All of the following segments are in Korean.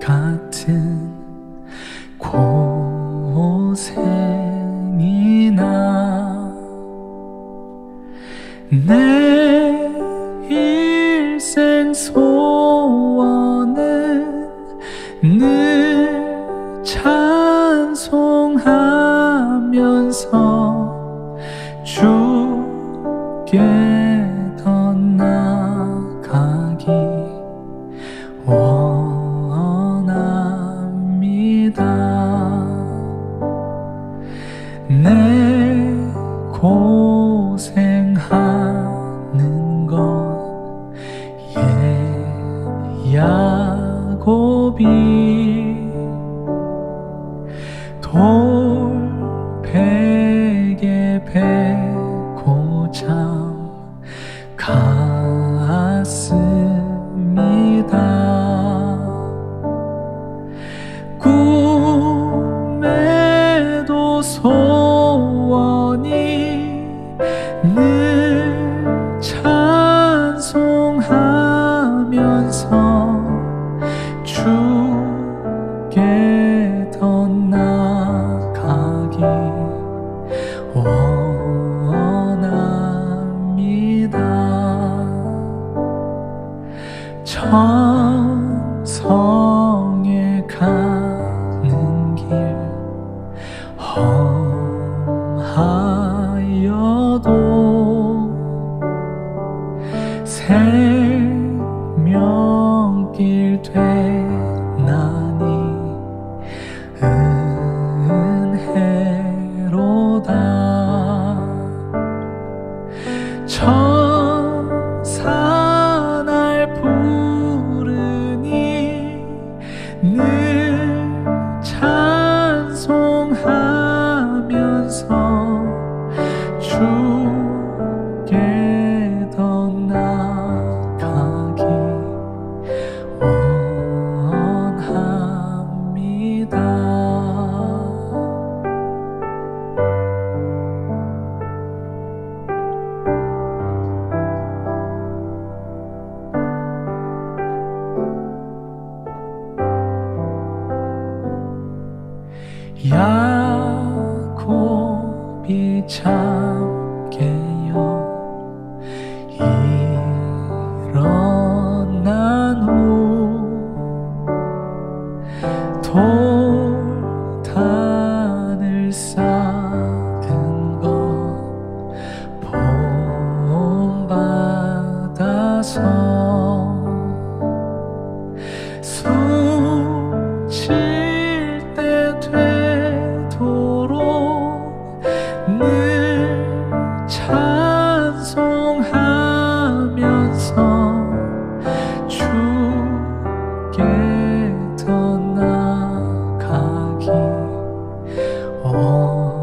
같은 고생이나 내 일생 소원은 늘 찬송하면서 주께 더 나아가기 원합니다. 내 고생하는 것 야곱이 돌베개 베고 잠갔습니다. 꿈에도 소원이 늘 찬송하면서 주께 더 나아가기 원합니다. 천성에 가는 길 험하여도 생명길 되나니 은혜로다. 천사 날 부르니 늘 찬송하면서 주께 더 나아가기 원합니다. 야곱이 참게요 일어난 후 돌단을 쌓은 것 본받아서 숨칠 때 되도록 늘 찬송하면서 주께 더 나아가기 원합니다.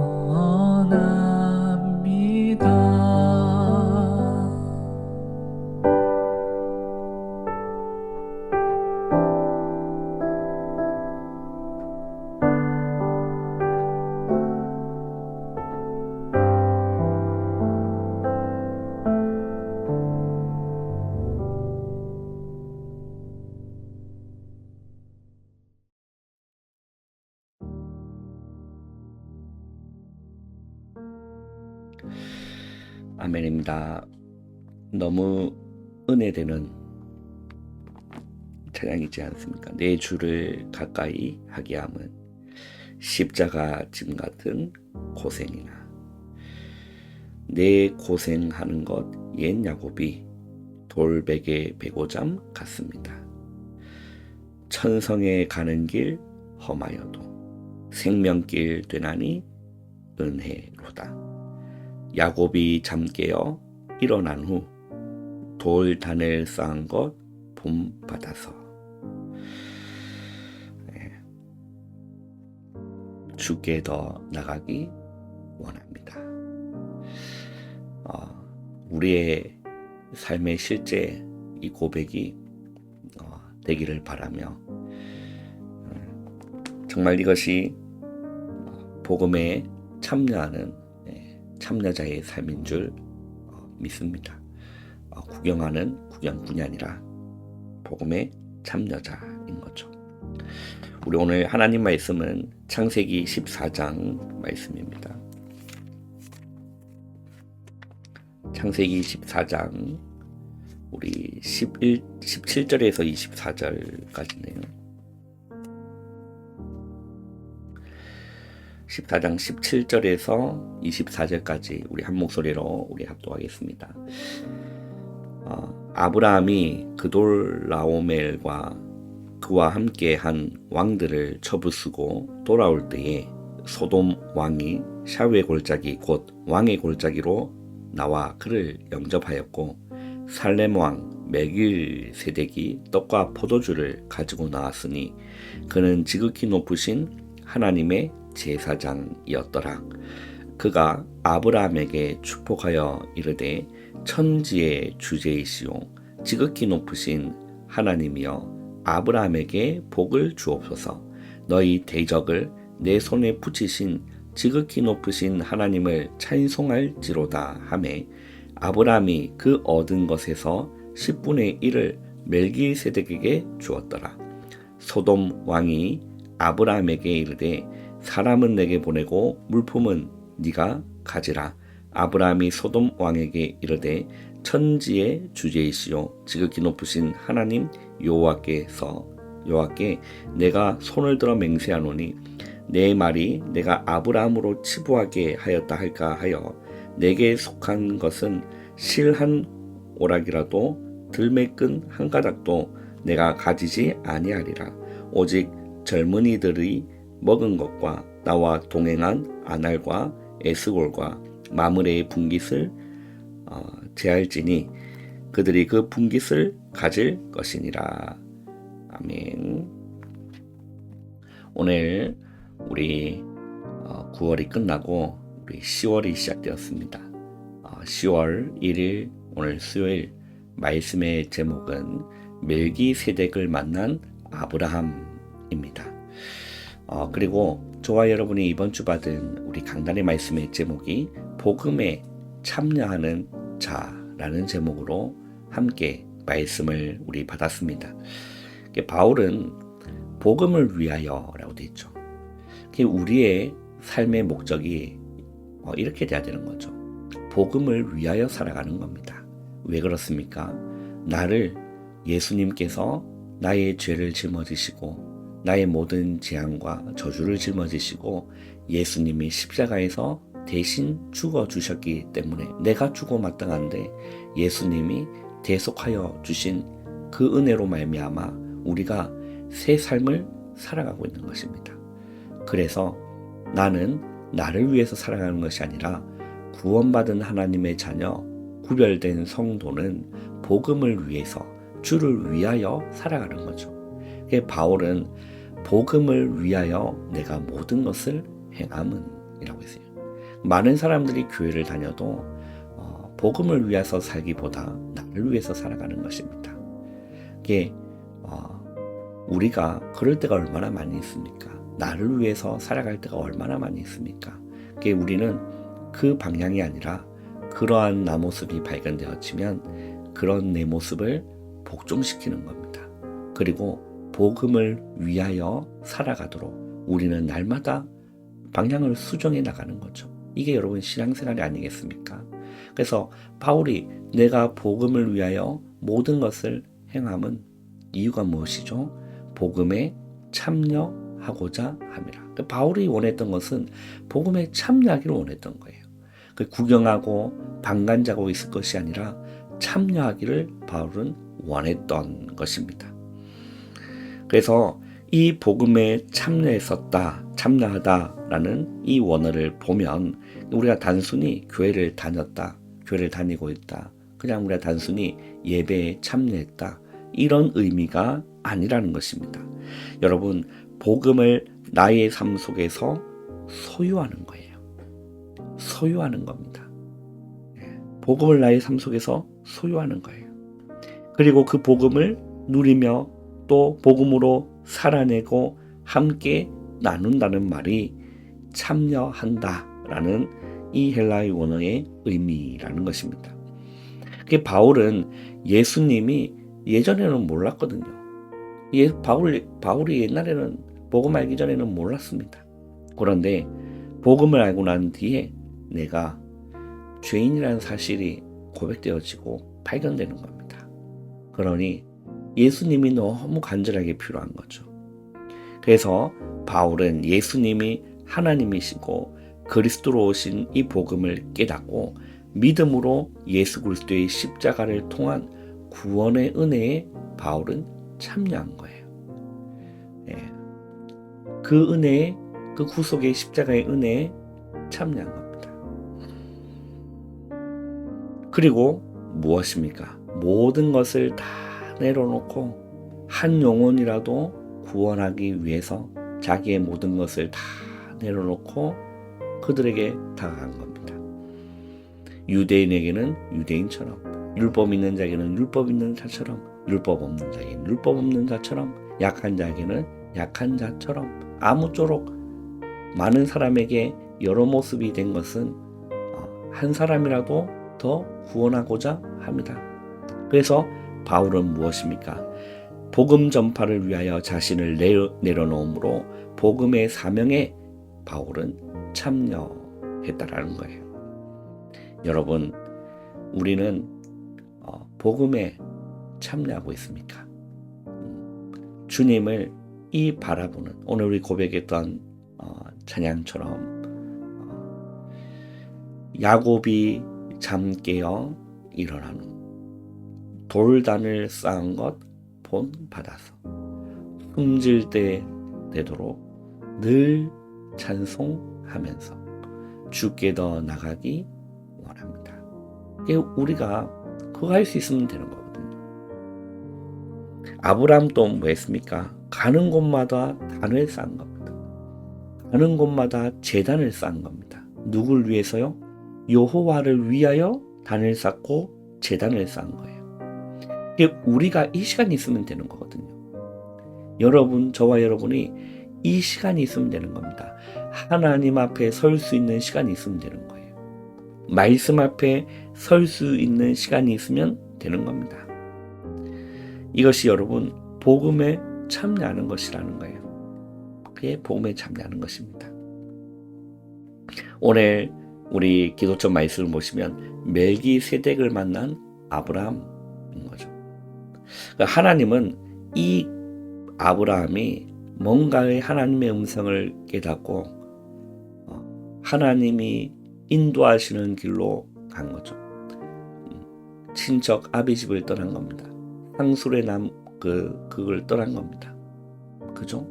아멘입니다. 너무 은혜되는 찬양이지 않습니까? 내 주를 가까이 하게 함은 십자가 짐 같은 고생이나 내 고생하는 것 옛 야곱이 돌베개 베고잠 같습니다. 천성에 가는 길 험하여도 생명길 되나니 은혜로다. 야곱이 잠 깨어 일어난 후 돌단을 쌓은 것 본받아서 주께 더 나가기 원합니다. 우리의 삶의 실제 이 고백이 되기를 바라며 정말 이것이 복음에 참여하는 참여자의 삶인 줄 믿습니다. 구경하는 구경꾼이 아니라 복음의 참여자인 거죠. 우리 오늘 하나님 말씀은 창세기 14장 말씀입니다. 창세기 14장 우리 17절에서 24절까지네요. 14장 17절에서 24절까지 우리 한 목소리로 우리 합독하겠습니다. 아브라함이 그돌라오멜과 그와 함께 한 왕들을 처부수고 돌아올 때에 소돔 왕이 샤웨 골짜기 곧 왕의 골짜기로 나와 그를 영접하였고 살렘 왕 멜기세덱이 떡과 포도주를 가지고 나왔으니 그는 지극히 높으신 하나님의 제사장이었더라. 그가 아브라함에게 축복하여 이르되 천지의 주제이시오 지극히 높으신 하나님이여 아브라함에게 복을 주옵소서. 너희 대적을 내 손에 붙이신 지극히 높으신 하나님을 찬송할지로다 하매 아브라함이 그 얻은 것에서 10분의 1을 멜기세덱에게 주었더라. 소돔 왕이 아브라함에게 이르되 사람은 내게 보내고 물품은 네가 가지라. 아브라함이 소돔 왕에게 이르되 천지의 주제이시오 지극히 높으신 하나님 여호와께 내가 손을 들어 맹세하노니 내 말이 내가 아브라함으로 치부하게 하였다 할까 하여 내게 속한 것은 실 한 오락이라도 들매끈 한 가닥도 내가 가지지 아니하리라. 오직 젊은이들이 먹은 것과 나와 동행한 아날과 에스골과 마므레의 분깃을 제할지니 그들이 그 분깃을 가질 것이니라. 아멘. 오늘 우리 9월이 끝나고 우리 10월이 시작되었습니다. 10월 1일 오늘 수요일 말씀의 제목은 멜기세덱을 만난 아브라함입니다. 그리고 저와 여러분이 이번 주 받은 우리 강단의 말씀의 제목이 복음에 참여하는 자라는 제목으로 함께 말씀을 우리 받았습니다. 바울은 복음을 위하여라고 되어 있죠. 우리의 삶의 목적이 이렇게 돼야 되는 거죠. 복음을 위하여 살아가는 겁니다. 왜 그렇습니까? 나를 예수님께서 나의 죄를 짊어지시고 나의 모든 재앙과 저주를 짊어지시고 예수님이 십자가에서 대신 죽어주셨기 때문에 내가 죽어 마땅한데 예수님이 대속하여 주신 그 은혜로 말미암아 우리가 새 삶을 살아가고 있는 것입니다. 그래서 나는 나를 위해서 살아가는 것이 아니라 구원받은 하나님의 자녀, 구별된 성도는 복음을 위해서 주를 위하여 살아가는 거죠. 바울은 복음을 위하여 내가 모든 것을 행함은 이라고 했어요. 많은 사람들이 교회를 다녀도 복음을 위해서 살기보다 나를 위해서 살아가는 것입니다. 우리가 그럴 때가 얼마나 많이 있습니까? 나를 위해서 살아갈 때가 얼마나 많이 있습니까? 우리는 그 방향이 아니라 그러한 나 모습이 발견되어지면 그런 내 모습을 복종시키는 겁니다. 그리고 복음을 위하여 살아가도록 우리는 날마다 방향을 수정해 나가는 거죠. 이게 여러분 신앙생활이 아니겠습니까? 그래서 바울이 내가 복음을 위하여 모든 것을 행함은 이유가 무엇이죠? 복음에 참여하고자 함이라. 바울이 원했던 것은 복음에 참여하기를 원했던 거예요. 구경하고 방관자고 있을 것이 아니라 참여하기를 바울은 원했던 것입니다. 그래서 이 복음에 참여하다라는 이 원어를 보면 우리가 단순히 교회를 다녔다, 교회를 다니고 있다, 그냥 우리가 단순히 예배에 참여했다 이런 의미가 아니라는 것입니다. 여러분, 복음을 나의 삶 속에서 소유하는 거예요. 소유하는 겁니다. 복음을 나의 삶 속에서 소유하는 거예요. 그리고 그 복음을 누리며 또 복음으로 살아내고 함께 나눈다는 말이 참여한다라는 이 헬라의 원어의 의미라는 것입니다. 바울은 예수님이 예전에는 몰랐거든요. 바울이 옛날에는 복음 알기 전에는 몰랐습니다. 그런데 복음을 알고 난 뒤에 내가 죄인이라는 사실이 고백되어지고 발견되는 겁니다. 그러니 예수님이 너무 간절하게 필요한 거죠. 그래서 바울은 예수님이 하나님이시고 그리스도로 오신 이 복음을 깨닫고 믿음으로 예수 그리스도의 십자가를 통한 구원의 은혜에 바울은 참여한 거예요. 그 은혜에, 그 구속의 십자가의 은혜에 참여한 겁니다. 그리고 무엇입니까? 모든 것을 다 내려놓고 한 영혼이라도 구원하기 위해서 자기의 모든 것을 다 내려놓고 그들에게 다가간 겁니다. 유대인에게는 유대인처럼, 율법 있는 자에게는 율법 있는 자처럼, 율법 없는 자에게는 율법 없는 자처럼, 약한 자에게는 약한 자처럼, 아무쪼록 많은 사람에게 여러 모습이 된 것은 한 사람이라도 더 구원하고자 합니다. 그래서 바울은 무엇입니까? 복음 전파를 위하여 자신을 내려놓음으로 복음의 사명에 바울은 참여했다라는 거예요. 여러분, 우리는 복음에 참여하고 있습니까? 주님을 이 바라보는, 오늘 우리 고백했던 찬양처럼 야곱이 잠 깨어 일어난 후 돌단을 쌓은 것 본 받아서 숨질 때 되도록 늘 찬송하면서 주께 더 나가기 원합니다. 우리가 그거 할 수 있으면 되는 거거든요. 아브라함도 뭐 했습니까? 가는 곳마다 단을 쌓은 겁니다. 가는 곳마다 제단을 쌓은 겁니다. 누굴 위해서요? 여호와를 위하여 단을 쌓고 제단을 쌓은 거예요. 우리가 이 시간이 있으면 되는 거거든요. 여러분, 저와 여러분이 이 시간이 있으면 되는 겁니다. 하나님 앞에 설 수 있는 시간이 있으면 되는 거예요. 말씀 앞에 설 수 있는 시간이 있으면 되는 겁니다. 이것이 여러분 복음에 참여하는 것이라는 거예요. 그게 복음에 참여하는 것입니다. 오늘 우리 기도처 말씀을 보시면 멜기세덱을 만난 아브라함인 거죠. 하나님은 이 아브라함이 뭔가의 하나님의 음성을 깨닫고 하나님이 인도하시는 길로 간 거죠. 친척 아비집을 떠난 겁니다. 상술의 그걸 떠난 겁니다. 그죠?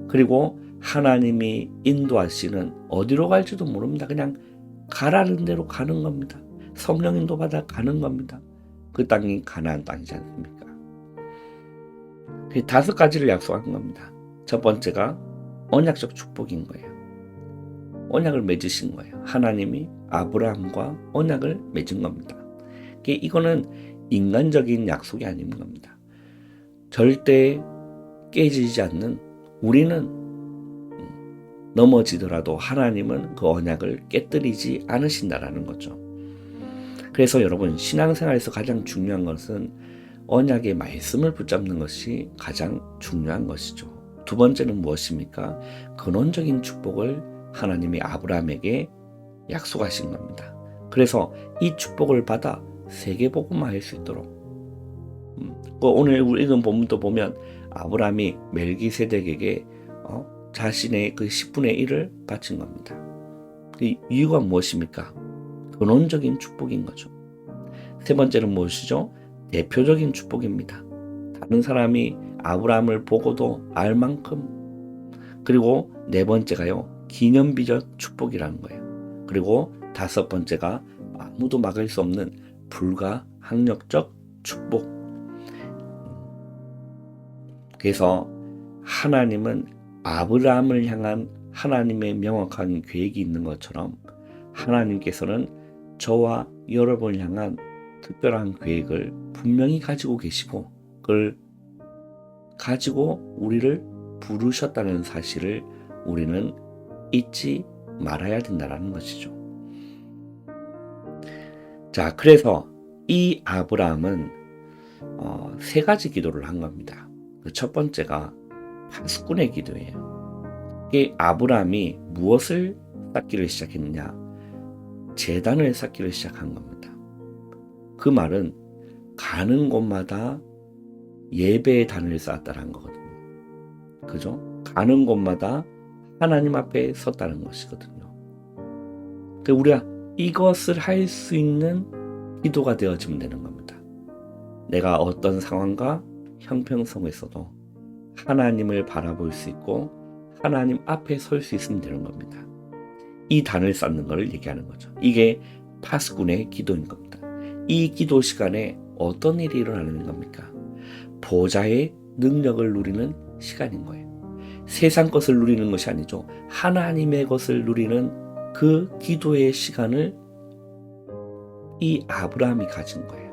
그리고 하나님이 인도하시는, 어디로 갈지도 모릅니다. 그냥 가라는 대로 가는 겁니다. 성령 인도 받아 가는 겁니다. 그 땅이 가나안 땅이지 않습니까? 그 5가지를 약속한 겁니다. 첫 번째가 언약적 축복인 거예요. 언약을 맺으신 거예요. 하나님이 아브라함과 언약을 맺은 겁니다. 이거는 인간적인 약속이 아닌 겁니다. 절대 깨지지 않는, 우리는 넘어지더라도 하나님은 그 언약을 깨뜨리지 않으신다라는 거죠. 그래서 여러분, 신앙생활에서 가장 중요한 것은 언약의 말씀을 붙잡는 것이 가장 중요한 것이죠. 두 번째는 무엇입니까? 근원적인 축복을 하나님이 아브라함에게 약속하신 겁니다. 그래서 이 축복을 받아 세계복음화할 수 있도록, 오늘 우리 읽은 본문도 보면 아브라함이 멜기세덱에게 자신의 그 10분의 1을 바친 겁니다. 그 이유가 무엇입니까? 근원적인 축복인 거죠. 세 번째는 무엇이죠? 대표적인 축복입니다. 다른 사람이 아브라함을 보고도 알 만큼. 그리고 네 번째가요, 기념비적 축복이라는 거예요. 그리고 5번째가 아무도 막을 수 없는 불가항력적 축복. 그래서 하나님은 아브라함을 향한 하나님의 명확한 계획이 있는 것처럼 하나님께서는 저와 여러분을 향한 특별한 계획을 분명히 가지고 계시고, 그걸 가지고 우리를 부르셨다는 사실을 우리는 잊지 말아야 된다는 것이죠. 자, 그래서 이 아브라함은 3가지 기도를 한 겁니다. 첫 번째가 파수꾼의 기도예요. 이게 아브라함이 무엇을 쌓기를 시작했느냐? 제단을 쌓기를 시작한 겁니다. 그 말은 가는 곳마다 예배의 단을 쌓았다는 거거든요. 그죠? 가는 곳마다 하나님 앞에 섰다는 것이거든요. 우리가 이것을 할 수 있는 기도가 되어지면 되는 겁니다. 내가 어떤 상황과 형평성에 있어도 하나님을 바라볼 수 있고 하나님 앞에 설 수 있으면 되는 겁니다. 이 단을 쌓는 것을 얘기하는 거죠. 이게 파수꾼의 기도인 겁니다. 이 기도 시간에 어떤 일이 일어나는 겁니까? 보좌의 능력을 누리는 시간인 거예요. 세상 것을 누리는 것이 아니죠. 하나님의 것을 누리는 그 기도의 시간을 이 아브라함이 가진 거예요.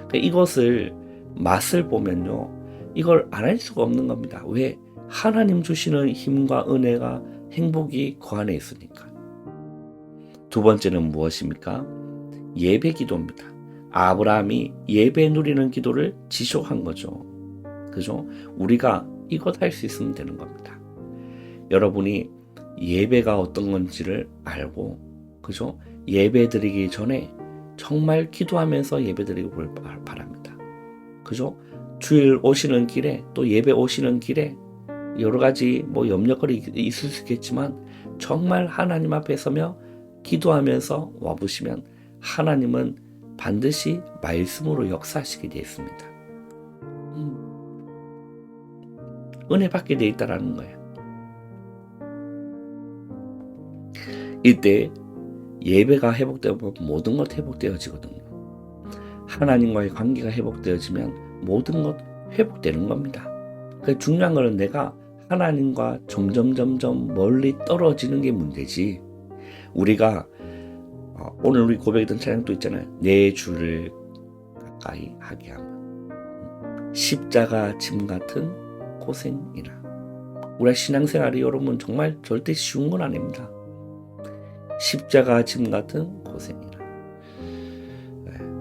그러니까 이것을 맛을 보면요, 이걸 안 할 수가 없는 겁니다. 왜? 하나님 주시는 힘과 은혜가 행복이 그 안에 있으니까. 두 번째는 무엇입니까? 예배 기도입니다. 아브라함이 예배 누리는 기도를 지속한 거죠. 그죠? 우리가 이것 할 수 있으면 되는 겁니다. 여러분이 예배가 어떤 건지를 알고, 그죠? 예배 드리기 전에 정말 기도하면서 예배 드리길 바랍니다. 그죠? 주일 오시는 길에, 또 예배 오시는 길에 여러 가지 염려거리 있을 수 있겠지만 정말 하나님 앞에 서며 기도하면서 와보시면 하나님은 반드시 말씀으로 역사하시게 되어 있습니다. 은혜 받게 되어 있다는 거예요. 이때 예배가 회복되고 모든 것 회복되어지거든요. 하나님과의 관계가 회복되어지면 모든 것 회복되는 겁니다. 그 중요한 것은 내가 하나님과 점점 멀리 떨어지는 게 문제지. 우리가 오늘 우리 고백했던 찬양도 있잖아요. 내 주를 가까이 하게 하면 십자가 짐 같은 고생이라. 우리가 신앙생활이 여러분 정말 절대 쉬운 건 아닙니다. 십자가 짐 같은 고생이라.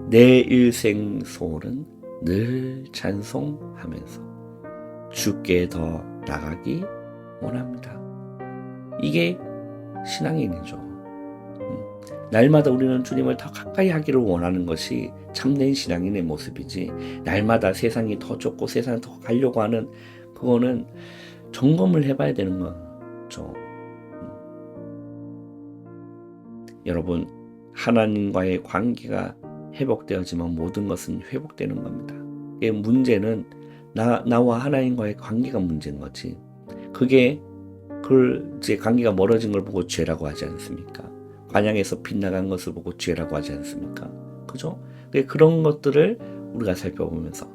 내 일생 소원은 늘 찬송하면서 주께 더 나가기 원합니다. 이게 신앙인이죠. 날마다 우리는 주님을 더 가까이 하기를 원하는 것이 참된 신앙인의 모습이지, 날마다 세상이 더 좁고 세상에 더 가려고 하는, 그거는 점검을 해봐야 되는 거죠. 여러분, 하나님과의 관계가 회복되어지면 모든 것은 회복되는 겁니다. 문제는 나와 하나님과의 관계가 문제인 거지. 그게 이제 관계가 멀어진 걸 보고 죄라고 하지 않습니까? 관양에서 빗나간 것을 보고 죄라고 하지 않습니까? 그죠? 그런 것들을 우리가 살펴보면서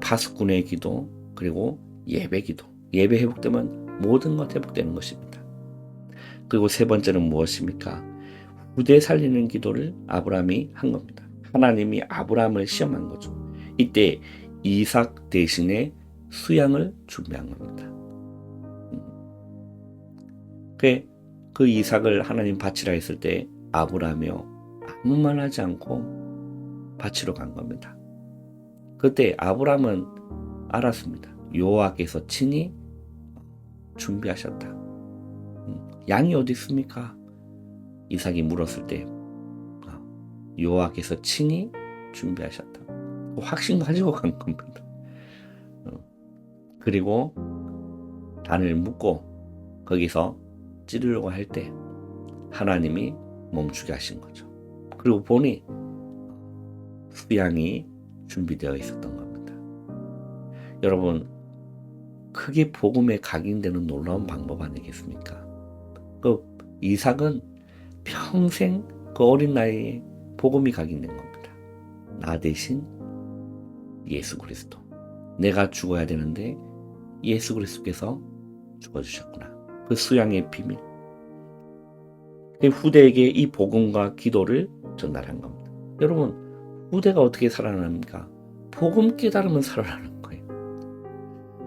파수꾼의 기도, 그리고 예배 기도, 예배 회복되면 모든 것 회복되는 것입니다. 그리고 세 번째는 무엇입니까? 후대 살리는 기도를 아브라함이 한 겁니다. 하나님이 아브라함을 시험한 거죠. 이때 이삭 대신에 수양을 준비한 겁니다. 그 이삭을 하나님 바치라 했을 때 아브라함이요, 아무 말 하지 않고 바치러 간 겁니다. 그때 아브라함은 알았습니다. 여호와께서 친히 준비하셨다. 양이 어디 있습니까? 이삭이 물었을 때 여호와께서 친히 준비하셨다. 확신 가지고 간 겁니다. 그리고 단을 묶고 거기서 찌르려고 할 때 하나님이 멈추게 하신 거죠. 그리고 보니 수양이 준비되어 있었던 겁니다. 여러분, 그게 복음에 각인되는 놀라운 방법 아니겠습니까? 그 이삭은 평생 그 어린 나이에 복음이 각인된 겁니다. 나 대신 예수 그리스도. 내가 죽어야 되는데 예수 그리스도께서 죽어주셨구나. 그 수양의 비밀. 후대에게 이 복음과 기도를 전달한 겁니다. 여러분, 후대가 어떻게 살아납니까? 복음 깨달으면 살아나는 거예요.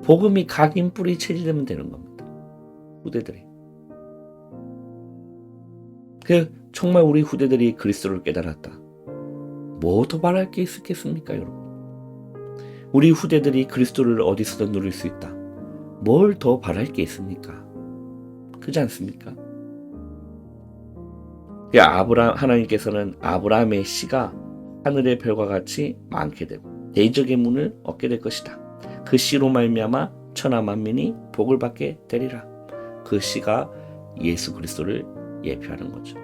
복음이 각인 뿌리 체질되면 되는 겁니다. 후대들이. 정말 우리 후대들이 그리스도를 깨달았다. 뭐 더 바랄 게 있겠습니까, 여러분? 우리 후대들이 그리스도를 어디서든 누릴 수 있다. 뭘 더 바랄 게 있습니까? 그렇지 않습니까? 하나님께서는 아브라함의 씨가 하늘의 별과 같이 많게 되고 대적의 문을 얻게 될 것이다. 그 씨로 말미암아 천하 만민이 복을 받게 되리라. 그 씨가 예수 그리스도를 예표하는 거죠.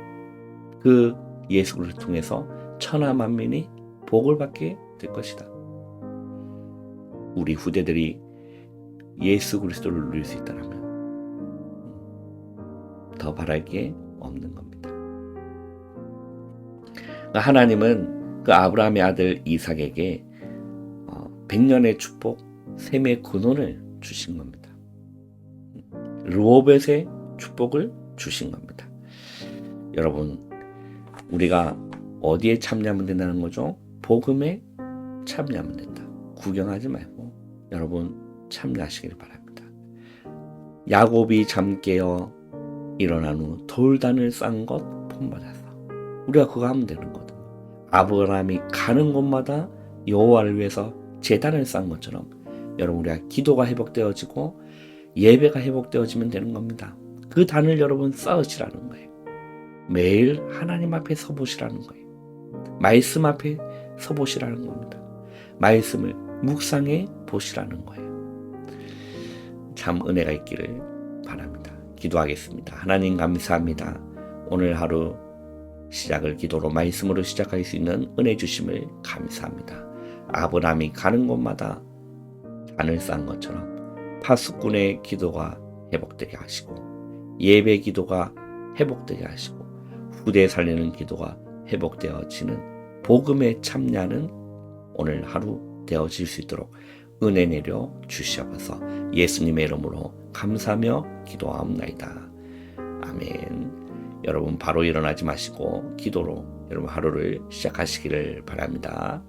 그 예수 그리스도를 통해서 천하 만민이 복을 받게 될 것이다. 우리 후대들이 예수 그리스도를 누릴 수 있다면 더 바랄 게 없는 겁니다. 하나님은 그 아브라함의 아들 이삭에게 100년의 축복, 셈의 근원을 주신 겁니다. 르호벳의 축복을 주신 겁니다. 여러분, 우리가 어디에 참여하면 된다는 거죠? 복음에 참여하면 된다. 구경하지 말고 여러분 참여하시길 바랍니다. 야곱이 잠 깨어 일어난 후 돌단을 싼 것 본받았어. 우리가 그거 하면 되는 거거든요. 아브라함이 가는 곳마다 여호와를 위해서 제단을 쌓은 것처럼 여러분 우리가 기도가 회복되어지고 예배가 회복되어지면 되는 겁니다. 그 단을 여러분 쌓으시라는 거예요. 매일 하나님 앞에 서보시라는 거예요. 말씀 앞에 서보시라는 겁니다. 말씀을 묵상해 보시라는 거예요. 참 은혜가 있기를 바랍니다. 기도하겠습니다. 하나님 감사합니다. 오늘 하루 시작을 기도로 말씀으로 시작할 수 있는 은혜 주심을 감사합니다. 아브라함이 가는 곳마다 단을 쌓은 것처럼 파수꾼의 기도가 회복되게 하시고 예배 기도가 회복되게 하시고 후대 살리는 기도가 회복되어지는 복음에 참여하는 오늘 하루 되어질 수 있도록 은혜 내려 주시옵소서. 예수님의 이름으로 감사하며 기도하옵나이다. 아멘. 여러분 바로 일어나지 마시고 기도로 여러분 하루를 시작하시기를 바랍니다.